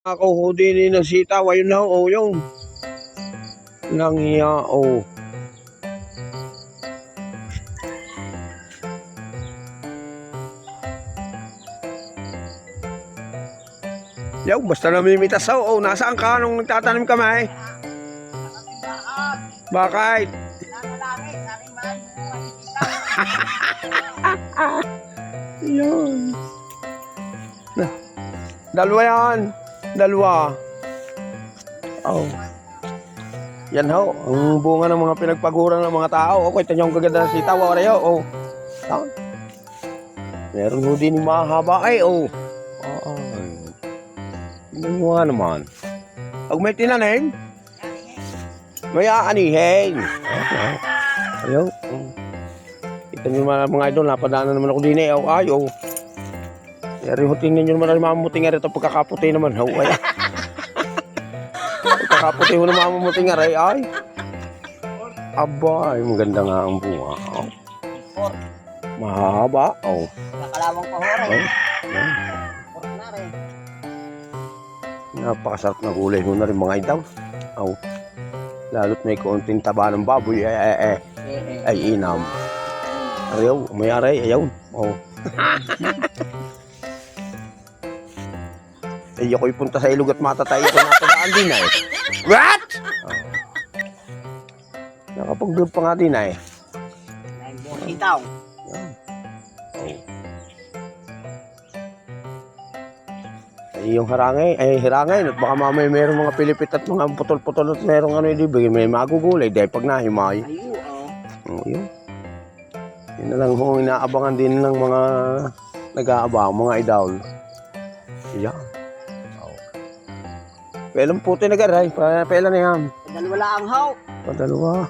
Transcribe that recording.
Ako ho din ng sitaw, ayun na ho, yung langya, oh. Yaw, basta namimitas ho, oh, nasaan ka nung nagtatanim kami? Bakit? Yun. Dalawa yan. Dalawa. Oh. Yan ho, ang bunga ng mga pinagpaguran ng mga tao. Okay, ito yung kaganda ng sitaw. Oh. Oh. Meron ho din yung mahaba ay, oh. Oo. Yan nga naman. Pag may tinanim, may aanihin. Ayaw. Kita nyo mga idol, napadaanan naman ako din eh. Ayaw. Pero tingnan nyo naman ang mamamuti nga rito pagkakaputi naman. Ay. Pagkakaputi mo na mamamuti nga rin. Ay. Aba, ay maganda nga ang bunga. Oh. Mahaba. Oh. Nakalawang pa ho rin. Napakasarap na gulay mo na rin mga idol. Oh. Lalo't may konting taba ng baboy. Ay inam. Ayaw, may aray. Ayaw. Oh. Ay, ako'y punta sa ilog at matatay ko natadaan din eh. What? Oh. Nakapag-doon pa nga din eh. Sitaw. Oh. Ay, yung harangay, at baka mamay mayroong mga pilipit at mga putol-putol at mayroong ano yung ibig, may magugulay dahil pag nahimay. Ayun, oh. Yun. Yun na lang kung inaabangan din ng mga nag-aabang, mga idol. Yan. Pelang puti na garay, pailan na yan. Dalawa lang ho. Padalawa.